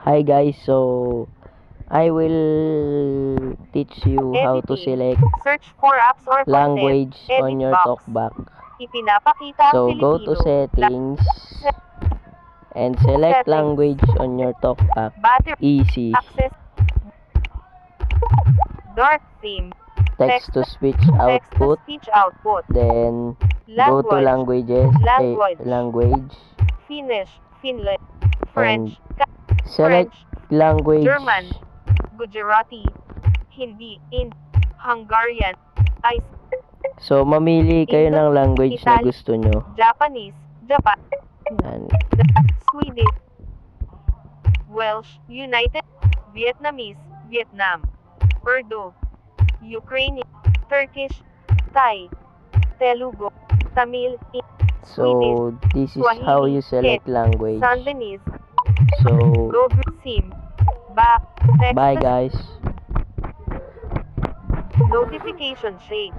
Hi guys, so I will teach you how to Editing. select Search for apps or language content. on Edit your box. talkback. Ipinapakita ang So go to Filipino. settings and select Settings. language on your talkback. Battery. Easy. Access. Dark theme. Text to speech output. Text-to-speech output. Then go to languages. Language. Finnish. Finland. And French. select language. German. Gujarati. Hindi. Hungarian. So mamili kayo ng language na gusto nyo. Japanese. Japan. Yan. Swedish. Welsh. United. Vietnamese. Vietnam. Urdu. Ukrainian. Turkish. Thai. Telugu. Tamil. So this is Swahili, how you select language. Sundanese. So Sim. bye guys. Notification shade.